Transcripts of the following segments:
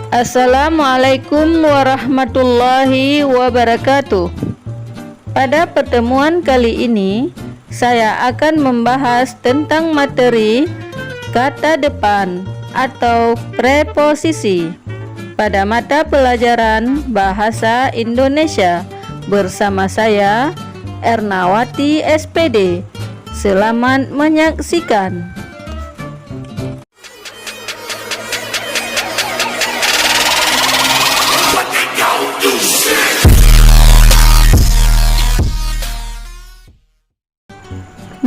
Assalamualaikum warahmatullahi wabarakatuh. Pada pertemuan kali ini, saya akan membahas tentang materi kata depan atau preposisi pada mata pelajaran Bahasa Indonesia bersama saya, Ernawati SPD. Selamat menyaksikan.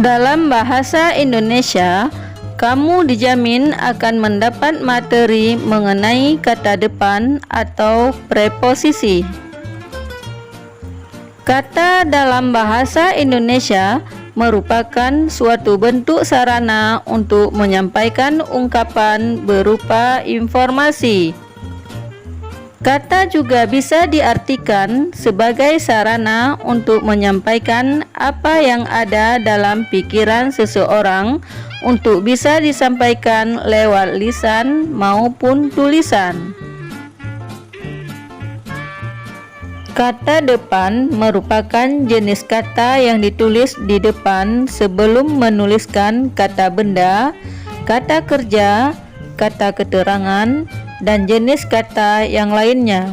Dalam bahasa Indonesia, kamu dijamin akan mendapat materi mengenai kata depan atau preposisi. Kata dalam bahasa Indonesia merupakan suatu bentuk sarana untuk menyampaikan ungkapan berupa informasi. Kata juga bisa diartikan sebagai sarana untuk menyampaikan apa yang ada dalam pikiran seseorang untuk bisa disampaikan lewat lisan maupun tulisan. Kata depan merupakan jenis kata yang ditulis di depan sebelum menuliskan kata benda, kata kerja, kata keterangan, dan jenis kata yang lainnya.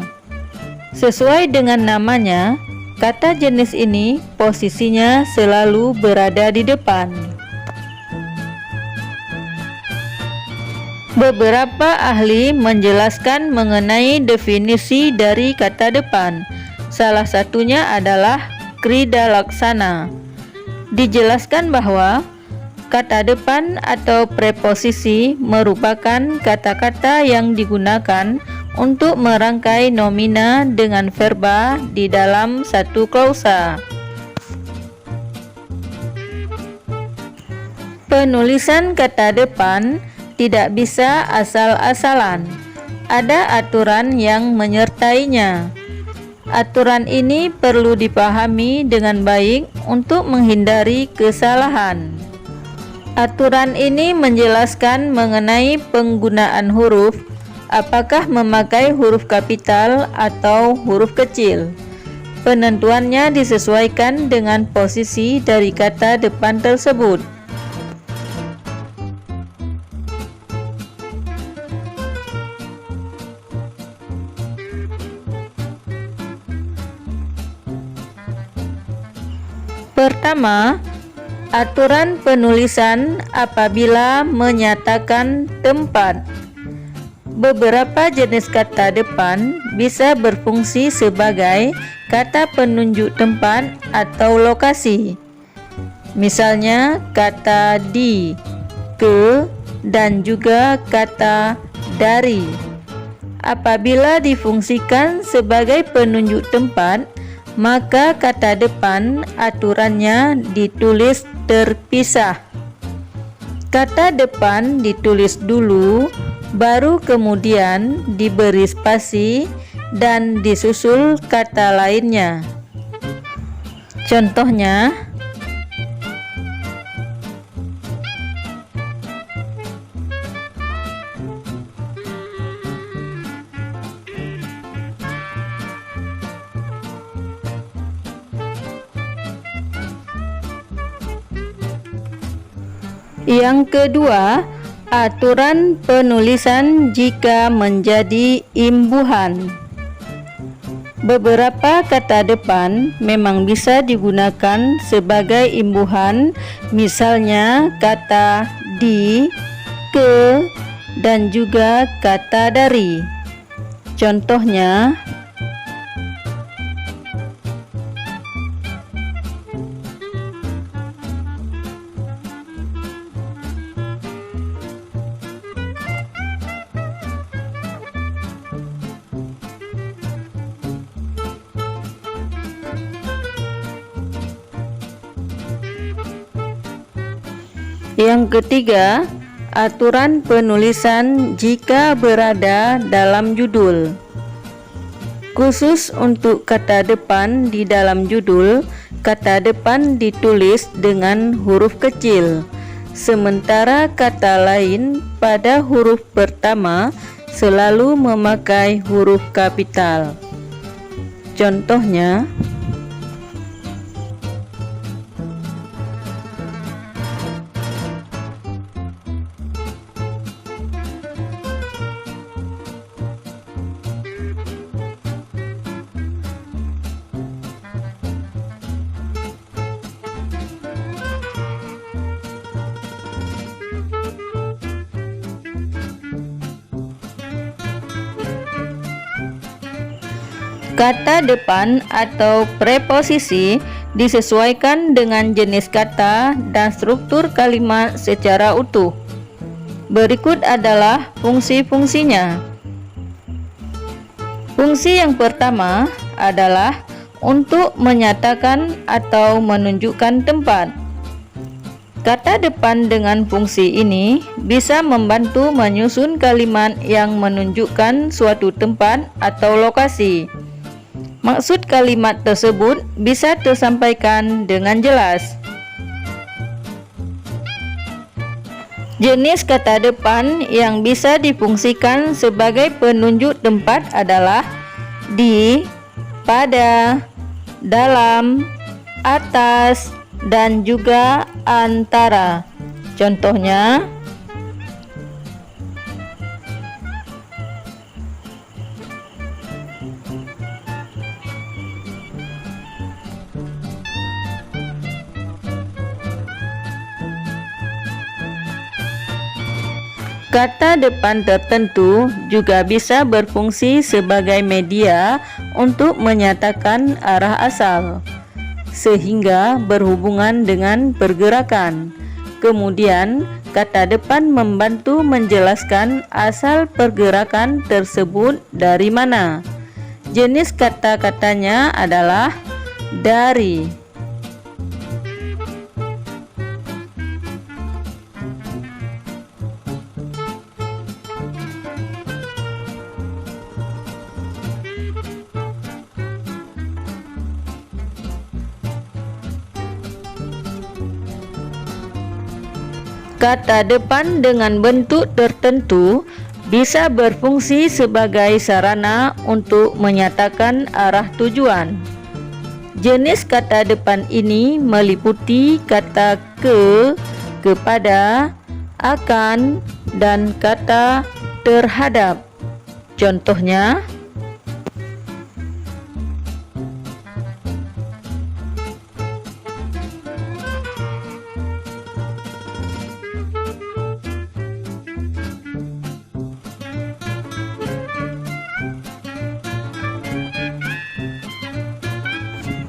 Sesuai dengan namanya, kata jenis ini posisinya selalu berada di depan. Beberapa ahli menjelaskan mengenai definisi dari kata depan. Salah satunya adalah Krida Laksana. Dijelaskan bahwa kata depan atau preposisi merupakan kata-kata yang digunakan untuk merangkai nomina dengan verba di dalam satu klausa. Penulisan kata depan tidak bisa asal-asalan. Ada aturan yang menyertainya. Aturan ini perlu dipahami dengan baik untuk menghindari kesalahan. Aturan ini menjelaskan mengenai penggunaan huruf, apakah memakai huruf kapital atau huruf kecil. Penentuannya disesuaikan dengan posisi dari kata depan tersebut. Pertama, aturan penulisan apabila menyatakan tempat. Beberapa jenis kata depan bisa berfungsi sebagai kata penunjuk tempat atau lokasi. Misalnya kata di, ke, dan juga kata dari. Apabila difungsikan sebagai penunjuk tempat, maka kata depan aturannya ditulis terpisah. Kata depan ditulis dulu, baru kemudian diberi spasi dan disusul kata lainnya. Contohnya, yang kedua, aturan penulisan jika menjadi imbuhan. Beberapa kata depan memang bisa digunakan sebagai imbuhan, misalnya kata di, ke, dan juga kata dari. Contohnya, yang ketiga, aturan penulisan jika berada dalam judul. Khusus untuk kata depan di dalam judul, kata depan ditulis dengan huruf kecil, sementara kata lain pada huruf pertama selalu memakai huruf kapital. Contohnya, kata depan atau preposisi disesuaikan dengan jenis kata dan struktur kalimat secara utuh. Berikut adalah fungsi-fungsinya. Fungsi yang pertama adalah untuk menyatakan atau menunjukkan tempat. Kata depan dengan fungsi ini bisa membantu menyusun kalimat yang menunjukkan suatu tempat atau lokasi. Maksud kalimat tersebut bisa tersampaikan dengan jelas. Jenis kata depan yang bisa difungsikan sebagai penunjuk tempat adalah di, pada, dalam, atas, dan juga antara. Contohnya, kata depan tertentu juga bisa berfungsi sebagai media untuk menyatakan arah asal, sehingga berhubungan dengan pergerakan. Kemudian, kata depan membantu menjelaskan asal pergerakan tersebut dari mana. Jenis kata-katanya adalah dari. Kata depan dengan bentuk tertentu bisa berfungsi sebagai sarana untuk menyatakan arah tujuan. Jenis kata depan ini meliputi kata ke, kepada, akan, dan kata terhadap. Contohnya,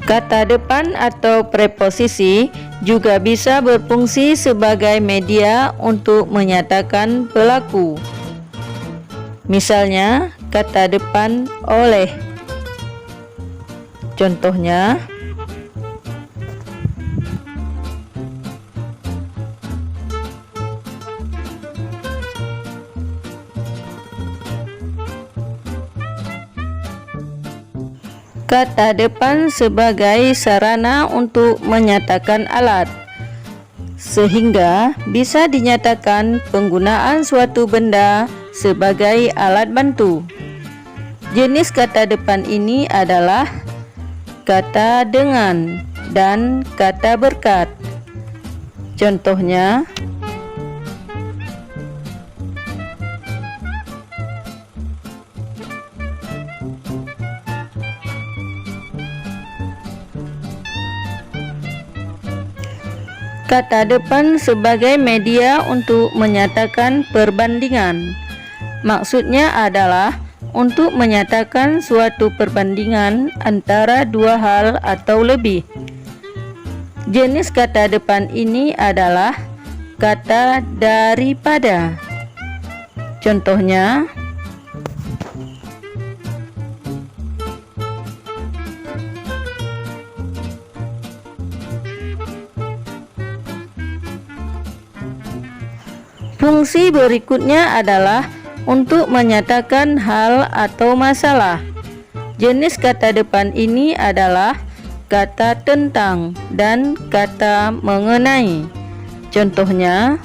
kata depan atau preposisi juga bisa berfungsi sebagai media untuk menyatakan pelaku. Misalnya, kata depan oleh. Contohnya, kata depan sebagai sarana untuk menyatakan alat, sehingga bisa dinyatakan penggunaan suatu benda sebagai alat bantu. Jenis kata depan ini adalah kata dengan dan kata berkat. Contohnya, kata depan sebagai media untuk menyatakan perbandingan. Maksudnya adalah untuk menyatakan suatu perbandingan antara dua hal atau lebih. Jenis kata depan ini adalah kata daripada. Contohnya, fungsi berikutnya adalah untuk menyatakan hal atau masalah. Jenis kata depan ini adalah kata tentang dan kata mengenai. Contohnya,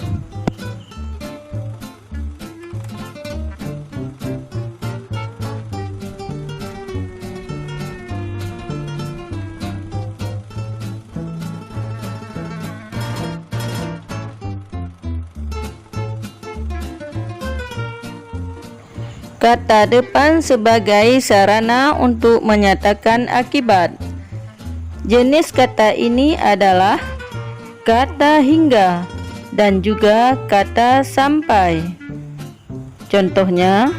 Kata depan sebagai sarana untuk menyatakan akibat. Jenis kata ini adalah kata hingga dan juga kata sampai. Contohnya,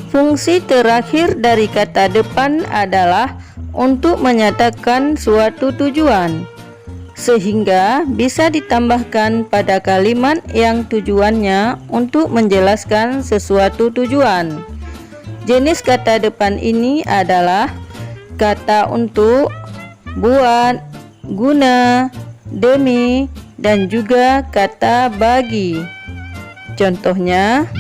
fungsi terakhir dari kata depan adalah untuk menyatakan suatu tujuan, sehingga bisa ditambahkan pada kalimat yang tujuannya untuk menjelaskan sesuatu tujuan. Jenis kata depan ini adalah kata untuk, buat, guna, demi, dan juga kata bagi. Contohnya,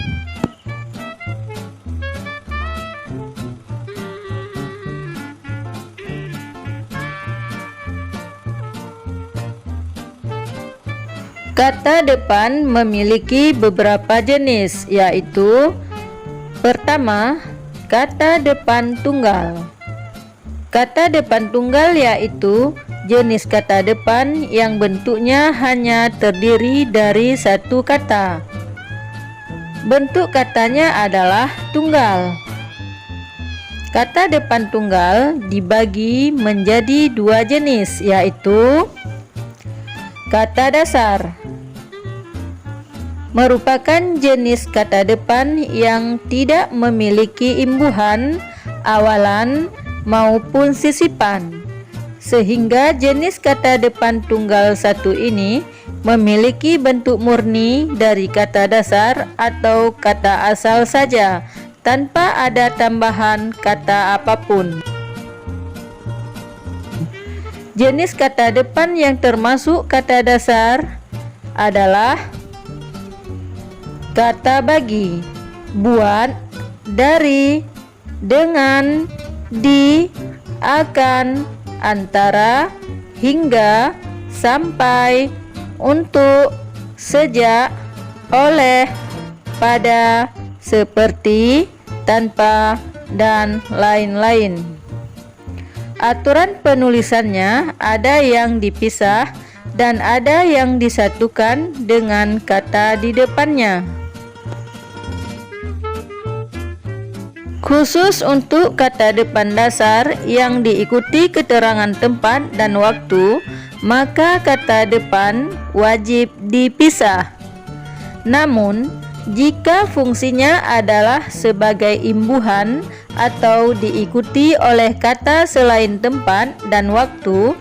kata depan memiliki beberapa jenis, yaitu pertama, kata depan tunggal. Kata depan tunggal yaitu jenis kata depan yang bentuknya hanya terdiri dari satu kata. Bentuk katanya adalah tunggal. Kata depan tunggal dibagi menjadi dua jenis, yaitu kata dasar, merupakan jenis kata depan yang tidak memiliki imbuhan, awalan, maupun sisipan, sehingga jenis kata depan tunggal satu ini memiliki bentuk murni dari kata dasar atau kata asal saja, tanpa ada tambahan kata apapun. Jenis kata depan yang termasuk kata dasar adalah kata bagi, buat, dari, dengan, di, akan, antara, hingga, sampai, untuk, sejak, oleh, pada, seperti, tanpa, dan lain-lain. Aturan penulisannya ada yang dipisah dan ada yang disatukan dengan kata di depannya. Khusus untuk kata depan dasar yang diikuti keterangan tempat dan waktu, maka kata depan wajib dipisah. Namun, jika fungsinya adalah sebagai imbuhan atau diikuti oleh kata selain tempat dan waktu,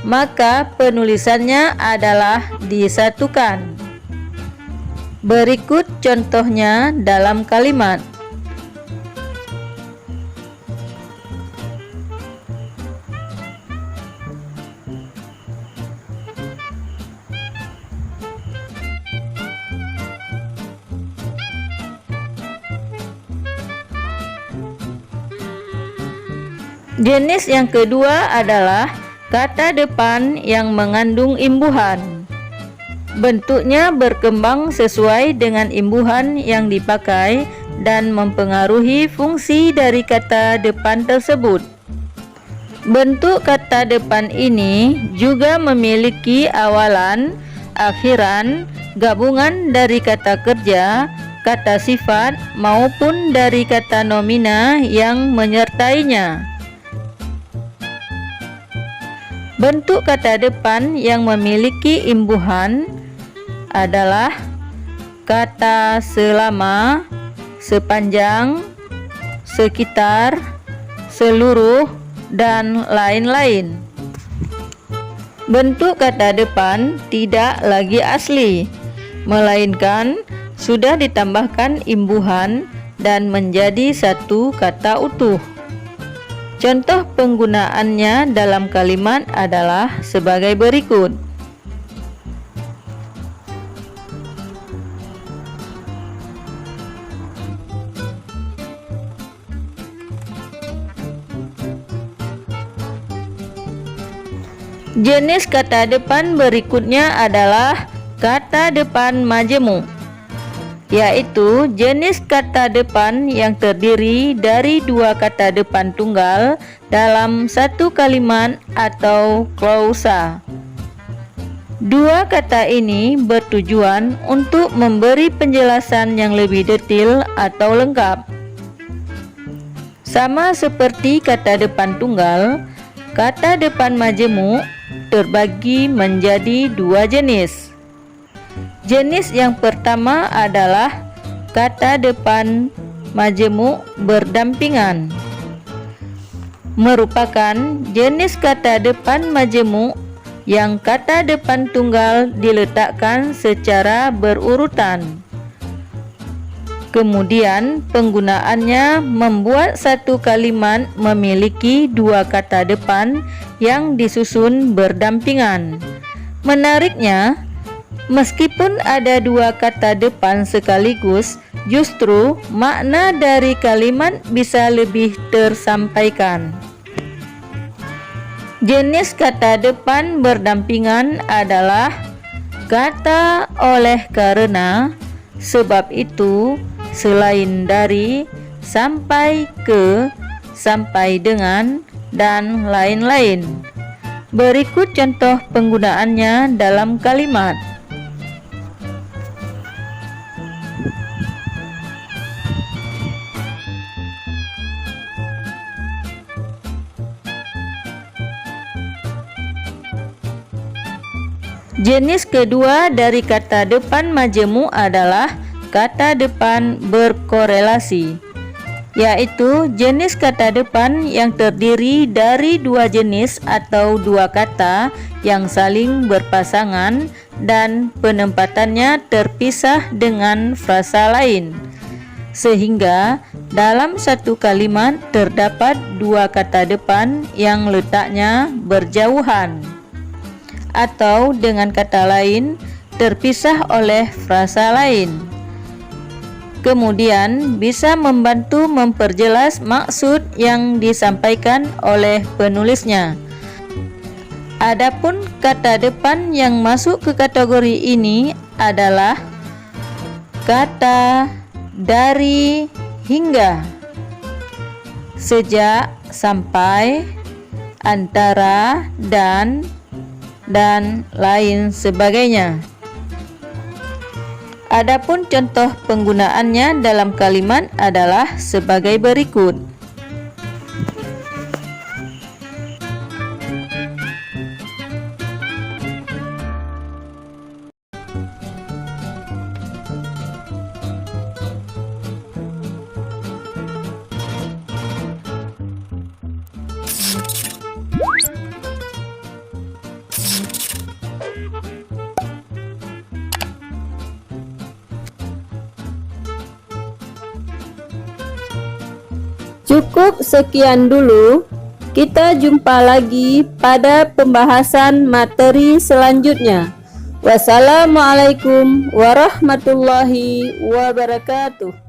maka penulisannya adalah disatukan. Berikut contohnya dalam kalimat. Jenis yang kedua adalah kata depan yang mengandung imbuhan. Bentuknya berkembang sesuai dengan imbuhan yang dipakai dan mempengaruhi fungsi dari kata depan tersebut. Bentuk kata depan ini juga memiliki awalan, akhiran, gabungan dari kata kerja, kata sifat, maupun dari kata nomina yang menyertainya. Bentuk kata depan yang memiliki imbuhan adalah kata selama, sepanjang, sekitar, seluruh, dan lain-lain. Bentuk kata depan tidak lagi asli, melainkan sudah ditambahkan imbuhan dan menjadi satu kata utuh. Contoh penggunaannya dalam kalimat adalah sebagai berikut. Jenis kata depan berikutnya adalah kata depan majemuk. yaitu jenis kata depan yang terdiri dari dua kata depan tunggal dalam satu kalimat atau klausa. Dua kata ini bertujuan untuk memberi penjelasan yang lebih detail atau lengkap. Sama seperti kata depan tunggal, kata depan majemuk terbagi menjadi dua jenis. Jenis yang pertama adalah kata depan majemuk berdampingan. Merupakan jenis kata depan majemuk yang kata depan tunggal diletakkan secara berurutan. Kemudian penggunaannya membuat satu kalimat memiliki dua kata depan yang disusun berdampingan. Menariknya, meskipun ada dua kata depan sekaligus, justru makna dari kalimat bisa lebih tersampaikan. Jenis kata depan berdampingan adalah kata oleh karena, sebab itu, selain dari, sampai ke, sampai dengan, dan lain-lain. Berikut contoh penggunaannya dalam kalimat. Jenis kedua dari kata depan majemuk adalah kata depan berkorelasi, yaitu jenis kata depan yang terdiri dari dua jenis atau dua kata yang saling berpasangan dan penempatannya terpisah dengan frasa lain, sehingga dalam satu kalimat terdapat dua kata depan yang letaknya berjauhan, atau dengan kata lain terpisah oleh frasa lain. Kemudian bisa membantu memperjelas maksud yang disampaikan oleh penulisnya. Adapun kata depan yang masuk ke kategori ini adalah kata dari, hingga, sejak, sampai, antara, dan lain sebagainya. Adapun contoh penggunaannya dalam kalimat adalah sebagai berikut. Cukup sekian dulu, kita jumpa lagi pada pembahasan materi selanjutnya. Wassalamualaikum warahmatullahi wabarakatuh.